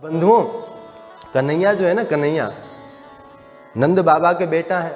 बंधुओं, कन्हैया जो है ना, कन्हैया नंद बाबा के बेटा है।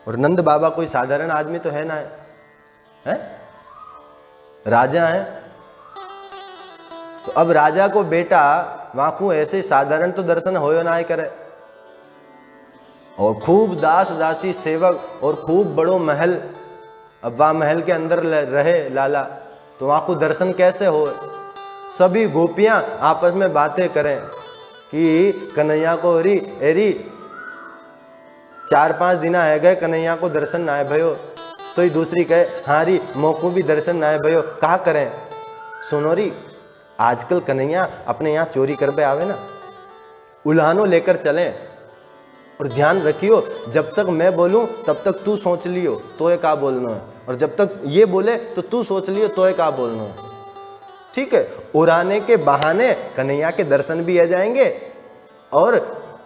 और नंद बाबा कोई साधारण आदमी तो है ना, है राजा है। तो अब राजा को बेटा वाकू ऐसे साधारण तो दर्शन होयो ना करे, और खूब दास दासी सेवक और खूब बड़ो महल। अब वह महल के अंदर रहे लाला, तो वहां को दर्शन कैसे हो। सभी गोपियां आपस में बातें करें कि कन्हैया को एरी एरी 4-5 दिन है गए कन्हैया को दर्शन ना है भयो। सोई दूसरी कहे हाँ री मोको भी दर्शन ना है भयो, कहा करें। सुनो री, आजकल कन्हैया अपने यहाँ चोरी करके आवे ना, उल्हानो लेकर चलें। और ध्यान रखियो, जब तक मैं बोलूं तब तक तू सोच लियो तो ये का बोलना है, और जब तक ये बोले तो तू सोच लियो तो ये का बोलना है। ठीक है, उड़ाने के बहाने कन्हैया के दर्शन भी आ जाएंगे, और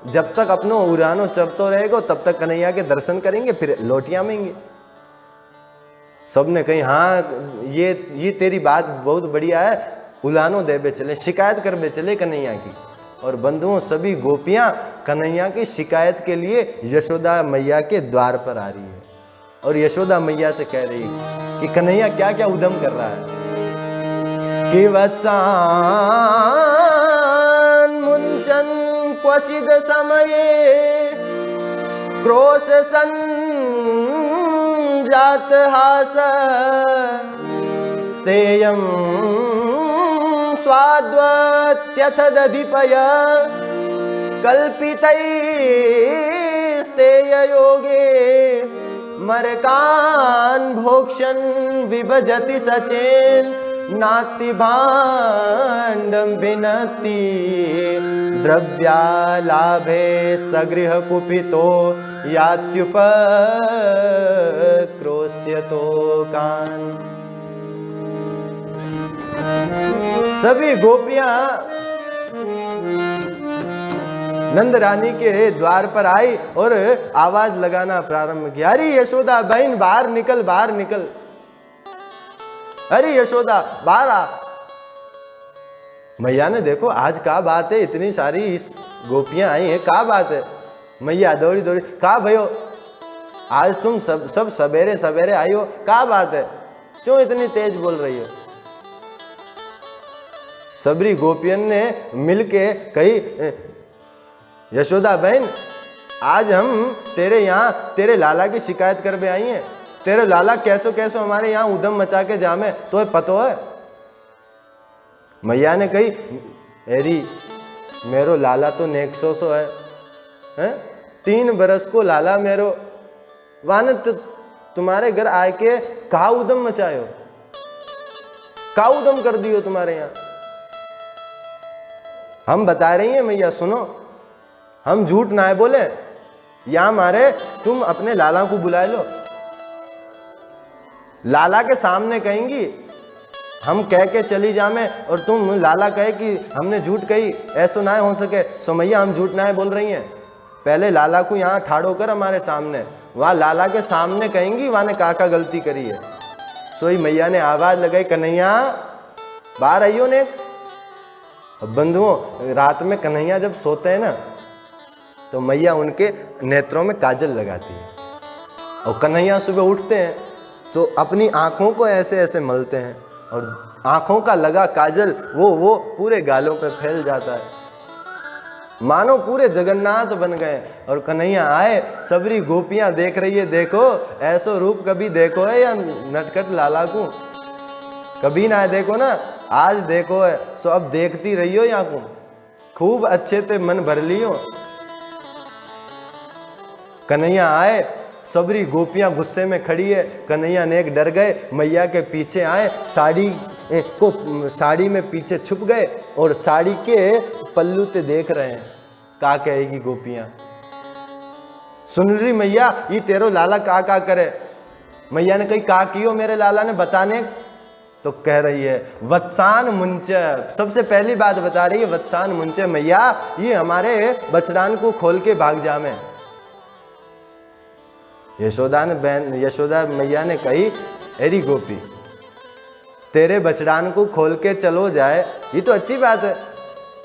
जब तक अपनो उड़ानो चलतो रहेगा तब तक कन्हैया के दर्शन करेंगे, फिर लौटिया आएंगे। सबने कही हाँ ये तेरी बात बहुत बढ़िया है, उलानो देबे चले, शिकायत कर बे चले कन्हैया की। और बंधुओं, सभी गोपियां कन्हैया की शिकायत के लिए यशोदा मैया के द्वार पर आ रही है, और यशोदा मैया से कह रही है कि कन्हैया क्या क्या उद्यम कर रहा है। कि वत्सान मुंचन क्वचिद समये क्रोश संजात हास स्तेयं स्वाद्वत्यथ दधिपय कल्पितैस्तेय योगे मरकान् भोक्ष्यन् विभजति सचेन नाति भाण्डं भिनत्ति द्रव्यालाभे सगृह कुपितो यात्युपक्रोश्यतो कान्। सभी गोपियां नंद रानी के द्वार पर आई और आवाज लगाना प्रारंभ किया, अरे यशोदा बहन बाहर निकल, बाहर निकल, अरे यशोदा बाहर आ। मैया ने देखो आज क्या बात है, इतनी सारी इस गोपियां आई हैं, क्या बात है। मैया दौड़ी दौड़ी, कहा भयो आज तुम सब सवेरे सवेरे आई हो, क्या बात है, क्यों इतनी तेज बोल रही हो। सबरी गोपियन ने मिलके कही, यशोदा बहन आज हम तेरे यहाँ तेरे लाला की शिकायत कर बे आई हैं, तेरे लाला कैसो कैसो हमारे यहाँ उदम मचा के जामे, तो पतो है। मैया ने कही, एरी मेरो लाला तो नेक्सो सो है 3 बरस को लाला मेरो, वाने तुम्हारे घर आके कहा उदम मचायो, का उदम कर दियो तुम्हारे यहाँ। हम बता रही हैं मैया, सुनो, हम झूठ ना है बोले, यहां मारे तुम अपने लाला को बुला लो, लाला के सामने कहेंगी, हम कह के चली जामे और तुम लाला कहे कि हमने झूठ कही, ऐसा ना हो सके। सो मैया हम झूठ ना है बोल रही हैं, पहले लाला को यहाँ ठाड़ो कर हमारे सामने, वहां लाला के सामने कहेंगी वहां ने काका गलती करी है। सोई मैया ने आवाज लगाई, कन्हैया बाहर आइयो ने। बंधुओं, रात में कन्हैया जब सोते हैं ना, तो मैया उनके नेत्रों में काजल लगाती है, और कन्हैया सुबह उठते हैं तो अपनी आंखों को ऐसे ऐसे मलते हैं, और आंखों का लगा काजल वो पूरे गालों पे फैल जाता है, मानो पूरे जगन्नाथ बन गए। और कन्हैया आए, सबरी गोपियां देख रही है, देखो ऐसो रूप कभी देखो है या नटखट लाला को, कभी ना देखो ना, आज देखो है। सो अब देखती रहियो यहाँ को, खूब अच्छे ते मन भर लियो। कन्हैया आए, सबरी गोपियां गुस्से में खड़ी है, कन्हैया नेक डर गए, मैया के पीछे आए, साड़ी में पीछे छुप गए, और साड़ी के पल्लू ते देख रहे हैं, का कहेगी गोपियां। सुन रही मैया, ये तेरो लाला का करे। मैया ने कही, का कियो मेरे लाला ने बताने, तो कह रही है वत्सान मुंचे, सबसे पहली बात बता रही है वत्सान मुंचे, मैया ये हमारे बछड़ान को खोल के भाग जामे। यशोदा मैया ने कही, एरी गोपी तेरे बछड़ान को खोल के चलो जाए, ये तो अच्छी बात है,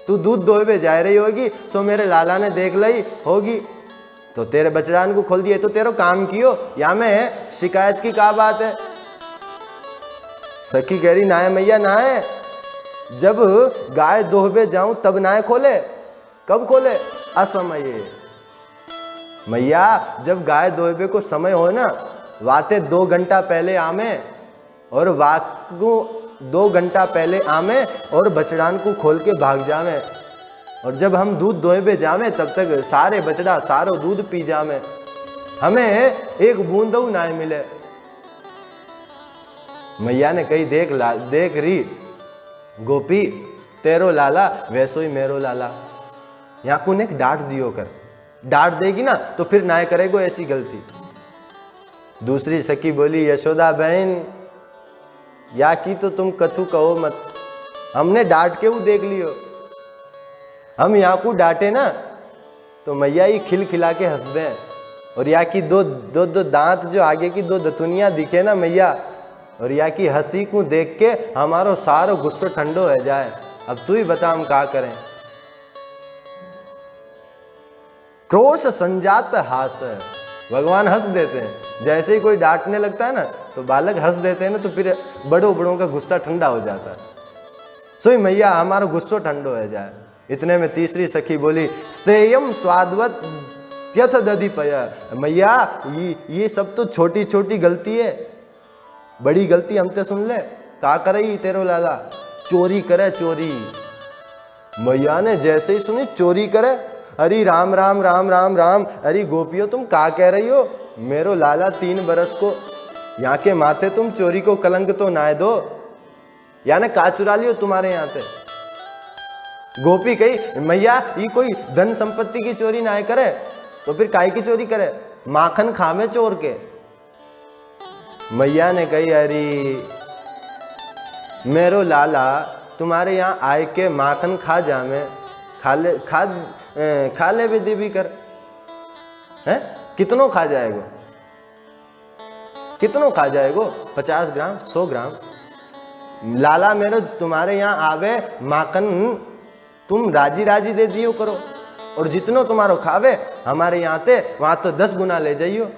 तू दूध दोहबे जा रही होगी, सो मेरे लाला ने देख ली होगी तो तेरे बछड़ान को खोल दिए, तो तेरो काम कियो, या में शिकायत की क्या बात है। सखी कह रही नाय मैया नाय, जब गाय दोहबे जाऊं तब नाय खोले, कब खोले, असमये। मैया जब गाय दोहबे को समय हो ना, वाते 2 घंटा पहले आमे और वाकू 2 घंटा पहले आमे और बछड़ान को खोल के भाग जावे, और जब हम दूध दोहबे जावे तब तक सारे बछड़ा सारो दूध पी जावे, हमें एक बूंद ना मिले। मैया ने कही देख रही गोपी, तेरो लाला वैसो ही मेरो लाला, यहाँ को ने डांट दियो कर, डांट देगी ना तो फिर ना करेगो ऐसी गलती। दूसरी सखी बोली यशोदा बहन या की तो तुम कछु कहो मत, हमने डांट के वो देख लियो, हम यहाँ को डांटे ना तो मैया ही खिलखिला के हंस दे, और या की दो दांत जो आगे की 2 दतुनिया दिखे ना मैया, और या की हंसी को देख के हमारो सारो गुस्सो ठंडो हो जाए। अब तू ही बता हम क्या करें। क्रोश संजात हास, भगवान हंस देते हैं, जैसे ही कोई डांटने लगता है ना तो बालक हंस देते हैं ना, तो फिर बड़ों का गुस्सा ठंडा हो जाता है। सोई मैया हमारा गुस्सो ठंडो हो जाए। इतने में तीसरी सखी बोली स्तेयम स्वादवत त्यथ दधिपय, मैया ये सब तो छोटी छोटी गलती है, बड़ी गलती हम ते सुन ले। का करे तेरो लाला, चोरी करे चोरी। मैया ने जैसे ही सुनी चोरी करे, अरे राम राम राम राम राम, अरे गोपियों तुम का कह रही हो, मेरो लाला 3 बरस को, यहाँ के माथे तुम चोरी को कलंक तो ना दो, यानी का चुरा लियो तुम्हारे यहाँ से। गोपी कही मैया ये कोई धन संपत्ति की चोरी ना करे तो फिर काय की चोरी करे, माखन खावे चोर के। मैया ने कही अरे मेरो लाला तुम्हारे यहाँ आए के माखन खा जामे, खा ले विधि भी कर, है कितनों खा जाएगो, कितनों खा जाएगो, 50 ग्राम 100 ग्राम। लाला मेरो तुम्हारे यहाँ आवे माखन तुम राजी राजी दे दियो करो, और जितनो तुम्हारो खावे हमारे यहाँ ते वहां तो 10 गुना ले जाइयो,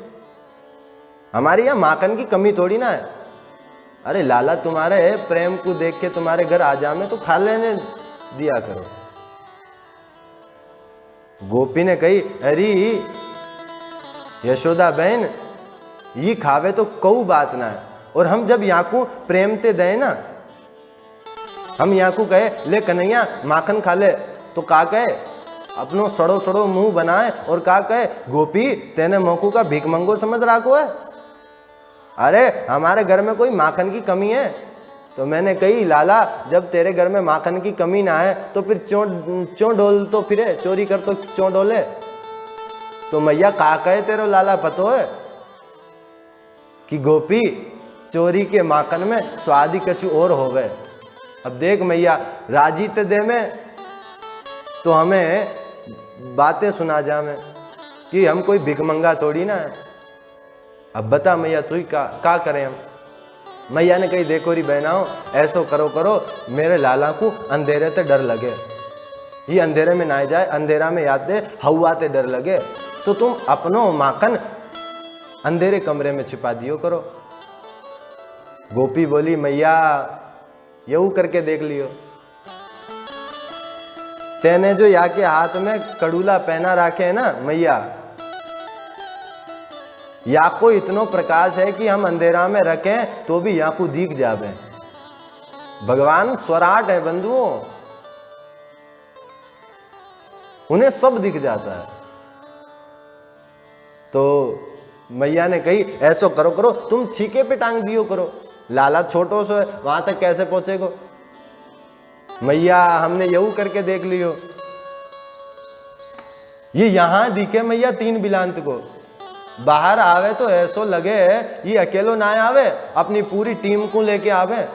हमारे यहाँ माखन की कमी थोड़ी ना है। अरे लाला तुम्हारे प्रेम को देख के तुम्हारे घर आ जामे तो खा लेने दिया करो। गोपी ने कही अरे यशोदा बहन ये खावे तो कोई बात ना है, और हम जब यहाँ को प्रेम ते दे ना, हम यहाँ को कहे ले कन्हैया माखन खा ले, तो का कहे अपनो सड़ो सड़ो मुंह बनाए और का कहे गोपी तेने मोकू का भीख मंगो समझ रखो है, अरे हमारे घर में कोई माखन की कमी है। तो मैंने कही लाला जब तेरे घर में माखन की कमी ना है तो फिर चों डोल तो फिरे, चोरी कर तो चों डोले। तो मैया का कहे तेरो लाला पतो है कि गोपी चोरी के माखन में स्वाद ही कछु और हो गए। अब देख मैया राजी ते दे में तो हमें बातें सुना जा में कि हम कोई भिखमंगा थोड़ी ना है। अब बता मैया तू ही का करें हम। मैया ने कही देखो री बहनाओ ऐसो करो करो मेरे लाला को अंधेरे ते डर लगे, ये अंधेरे में ना जाए, अंधेरा में याद दे हवा ते डर लगे, तो तुम अपनो माखन अंधेरे कमरे में छिपा दियो करो। गोपी बोली मैया यू करके देख लियो, तेने जो या के हाथ में कड़ूला पहना रखे है ना मैया, या को इतनो प्रकाश है कि हम अंधेरा में रखें तो भी या को दिख जावे। भगवान स्वराट है बंधुओं, उन्हें सब दिख जाता है। तो मैया ने कही ऐसो करो करो तुम छीके पे टांग दियो करो, लाला छोटो सो है वहां तक कैसे पहुंचेगो। मैया हमने यू करके देख लियो, ये यहां दिखे मैया 3 बिलांत को, बाहर आवे तो ऐसो लगे ये अकेलो ना आवे, अपनी पूरी टीम को लेके आवे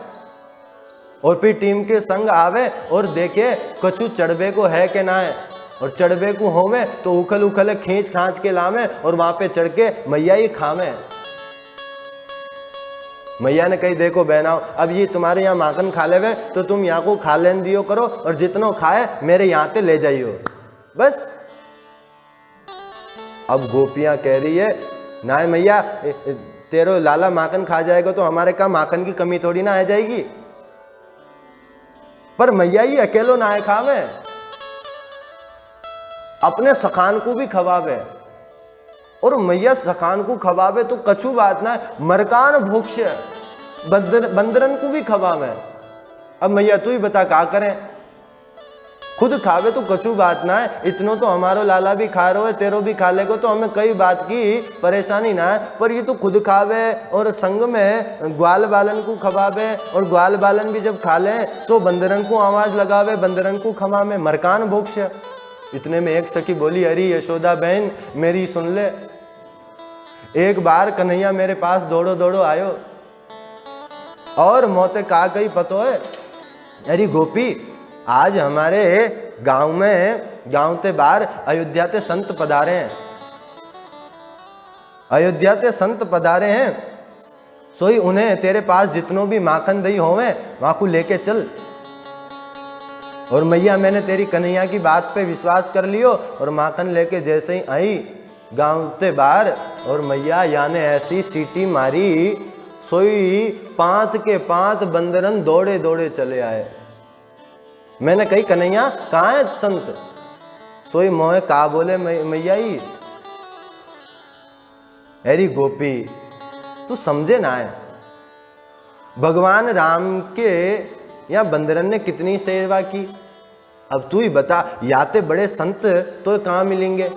और फिर टीम के संग आवे और देखे कछु चढ़बे को है कि ना है, और चढ़बे को होवे तो उखल उखल खींच खांच के लावे और वहां पे चढ़ के मैया ही खावे। मैया ने कही देखो बहनाओ, अब ये तुम्हारे यहाँ माखन खा लेवे तो तुम यहाँ को खा लेन दियो करो, और जितनो खाए मेरे यहाँ ते ले जाइयो बस। अब गोपियां कह रही है ना मैया, तेरो लाला माखन खा जाएगा तो हमारे का माखन की कमी थोड़ी ना आ जाएगी। पर मैया ही अकेलो ना खावे, अपने सखान को भी खवावे, और मैया सखान को खवावे तो कछु बात ना है, मरकान भोक्ष बंदरन को भी खवावे। अब मैया तू ही बता क्या करें, खुद खावे तो कछु बात ना है, इतनो तो हमारो लाला भी खा रहे हो, तेरो भी खा लेगो तो हमें कई बात की परेशानी ना है। पर ये तो खुद खावे और संग में ग्वाल बालन को खवावे, और ग्वाल बालन भी जब खा ले सो बंदरन को आवाज लगावे, बंदरन को खवावे, मरकान भोक्ष। इतने में एक सखी बोली, अरे यशोदा बहन मेरी सुन ले। एक बार कन्हैया मेरे पास दौड़ो दौड़ो आयो और मोते का कही पतो है, अरे गोपी आज हमारे गांव में, गांव ते बाहर अयोध्या ते संत पधारे हैं, अयोध्या ते संत पधारे हैं, सोई उन्हें तेरे पास जितनों भी माखन दही होवे वहां को लेके चल। और मैया मैंने तेरी कन्हैया की बात पे विश्वास कर लियो, और माखन लेके जैसे ही आई गांव ते बाहर, और मैया याने ऐसी सीटी मारी, सोई 5 के 5 बंदरन दौड़े दौड़े चले आए। मैंने कही कन्हैया कहाँ है संत, सोई मोहे का बोले मैया ही, अरे गोपी तू समझे ना है, भगवान राम के यहाँ बंदरन ने कितनी सेवा की, अब तू ही बता, याते बड़े संत तो कहाँ मिलेंगे।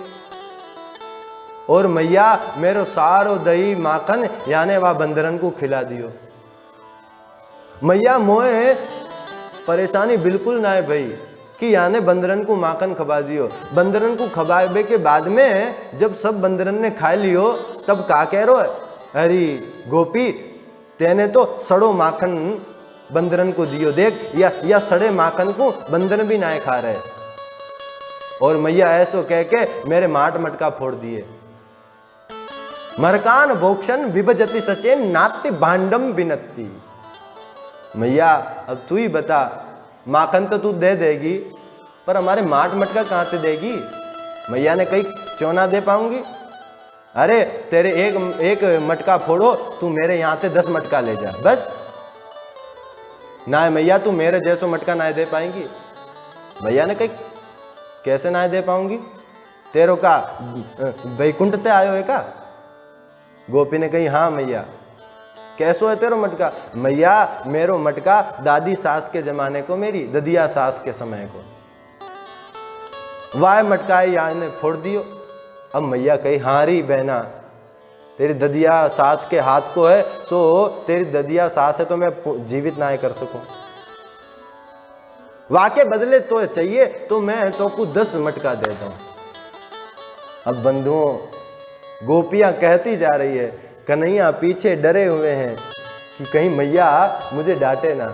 और मैया मेरो सारो दही माखन याने वह बंदरन को खिला दियो। मैया मोए परेशानी बिल्कुल ना है भाई कि याने बंदरन को माखन खवा दियो। बंदरन को खवाबे के बाद में जब सब बंदरन ने खा लियो तब का कह रो है, अरे गोपी तेने तो सड़ो माखन बंदरन को दियो, देख या सड़े माखन को बंदरन भी ना खा रहे। और मैया ऐसो कह के मेरे माट मटका फोड़ दिए। मरकान भोक्षण विभजति सचेन नात्य भांडम बिनती। मैया अब तू ही बता, माखन तो तू दे देगी पर हमारे माट मटका कहाँ से देगी। मैया ने कही क्यों ना दे पाऊंगी, अरे तेरे एक मटका फोड़ो, तू मेरे यहाँ से 10 मटका ले जा बस। ना मैया तू मेरे जैसो मटका ना दे पाएंगी। मैया ने कही कैसे ना दे पाऊंगी, तेरो का वैकुंठ ते आयो है का। गोपी ने कही हाँ मैया। कैसो है तेरो मटका। मैया मेरो मटका दादी सास के जमाने को, मेरी ददिया सास के समय को, वाह मटका यहाँ ने फोड़ दियो। अब मैया कही हाँ री बहना, तेरी ददिया सास के हाथ को है, सो तेरी ददिया सास है तो मैं जीवित ना कर सकूं। वाके बदले तो चाहिए तो मैं तो को 10 मटका देता हूं। अब बंधुओं गोपियां कहती जा रही है, कन्हैया पीछे डरे हुए हैं कि कहीं मैया मुझे डांटे ना।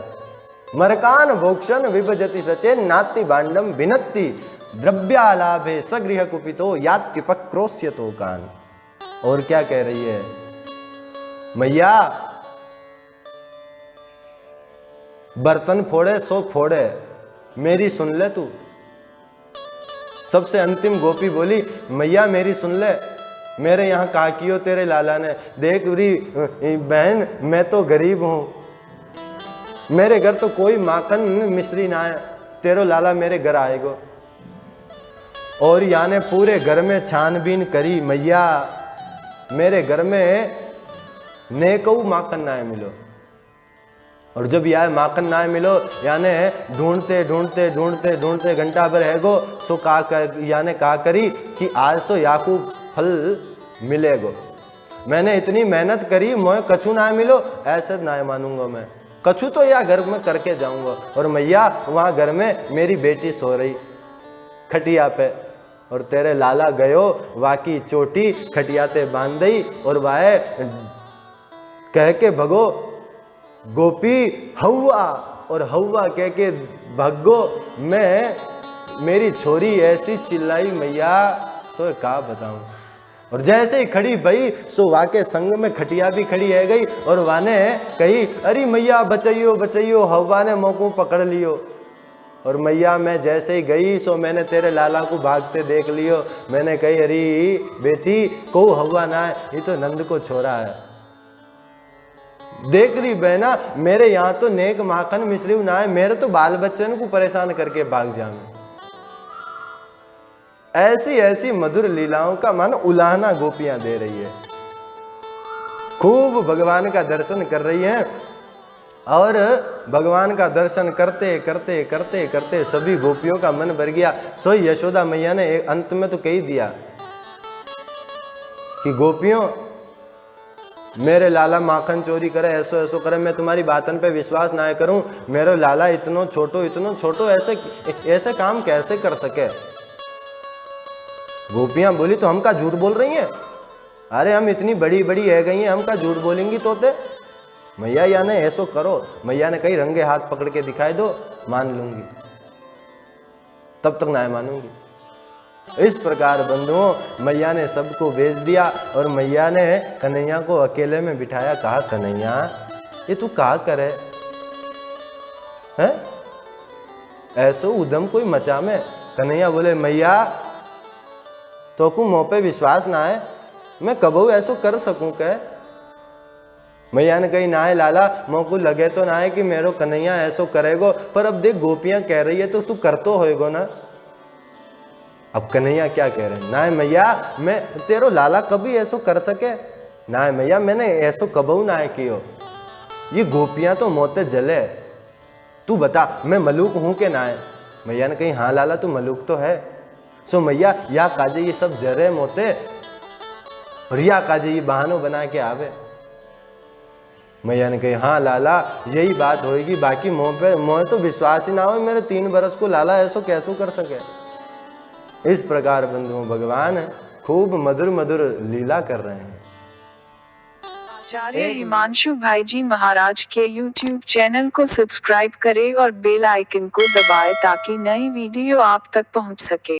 मरकान भोक्षण विभजति सचेन नाति भांडम भिनत्ति द्रव्यालाभे सगृह कुपितो याति पक्रोस्यतो कान। और क्या कह रही है मैया, बर्तन फोड़े सो फोड़े, मेरी सुन ले तू। सबसे अंतिम गोपी बोली मैया मेरी सुन ले, मेरे यहाँ का कियो तेरे लाला ने। देख री बहन मैं तो गरीब हूँ, मेरे घर तो कोई माखन मिश्री ना है, तेरो लाला मेरे घर आएगो। और याने पूरे घर में छानबीन करी, मैया मेरे घर में नेकऊ माखन ना मिलो। और जब यह माखन ना मिलो याने ढूंढते ढूंढते ढूंढते ढूंढते घंटा भर है गो, सो याने कहा करी कि आज तो याकूब फल मिलेगो। मैंने इतनी मेहनत करी, मोए कछु ना मिलो, ऐसे ना मानूंगा मैं, कछु तो या घर में करके जाऊंगा। और मैया वहाँ घर में मेरी बेटी सो रही खटिया पे, और तेरे लाला गयो वाकी चोटी खटियाते बांध दई, और वाह कह के भगो गोपी हवा, और हवा कह के भगो। मैं मेरी छोरी ऐसी चिल्लाई मैया तो क्या बताऊं। और जैसे ही खड़ी भई सो वाके संग में खटिया भी खड़ी है गई और वाने कही, अरे मैया बचाइयो बचाइयो, हवा ने मोकू पकड़ लियो। और मैया मैं जैसे ही गई सो मैंने तेरे लाला को भागते देख लियो। मैंने कही, अरे बेटी को हवा ना है, ये तो नंद को छोरा है। देख रही बहना, मेरे यहाँ तो नेक माखन मिश्री ना है, मेरे तो बाल बच्चन को परेशान करके भाग जाए। ऐसी ऐसी मधुर लीलाओं का मन उलाहना गोपियां दे रही है। खूब भगवान का दर्शन कर रही हैं और भगवान का दर्शन करते करते करते करते सभी गोपियों का मन भर गया। सो यशोदा मैया ने अंत में तो कह दिया कि गोपियों, मेरे लाला माखन चोरी करे, ऐसो ऐसो करे, मैं तुम्हारी बातन पे विश्वास ना करूं। मेरे लाला इतनो छोटो ऐसे काम कैसे कर सके। गोपियां बोली, तो हम का झूठ बोल रही हैं? अरे हम इतनी बड़ी बड़ी है गई हैं, हम का झूठ बोलेंगी तोते? मैया या ने ऐसो करो। मैया ने कही, रंगे हाथ पकड़ के दिखाई दो, मान लूंगी, तब तक ना मानूंगी। इस प्रकार बंधुओं मैया ने सबको भेज दिया और मैया ने कन्हैया को अकेले में बिठाया। कहा, कन्हैया ये तू कहा करे है, ऐसो उदम कोई मचा में। कन्हैया बोले, मैया तो को मोह पे विश्वास ना है, मैं कबू ऐसो कर सकूं क्या? मैया ने कही, ना है लाला, मोह को लगे तो ना है कि मेरो कन्हैया ऐसो करेगो, पर अब देख गोपियां कह रही है तो तू कर तो होएगो ना। अब कन्हैया क्या कह रहे हैं, ना है मैया मैं तेरो लाला कभी ऐसो कर सके? ना है मैया मैंने ऐसो कबू ना है कियो, ये गोपियां तो मोते जले, तू बता मैं मलूक हूं के ना है? मैया ने कही, हाँ लाला तू मलूक तो है। सो मैया या काजे ये सब जरे मोते और या काजे ये बहानों बना के आवे। मैया ने कही, हाँ लाला यही बात होगी, बाकी मोह तो विश्वास ही ना हो, मेरे 3 बरस को लाला ऐसो कैसो कर सके। इस प्रकार बंधुओं भगवान खूब मधुर मधुर लीला कर रहे हैं। आचार्य हिमांशु भाई जी महाराज के YouTube चैनल को सब्सक्राइब करें और बेल आइकन को दबाएं ताकि नई वीडियो आप तक पहुंच सके।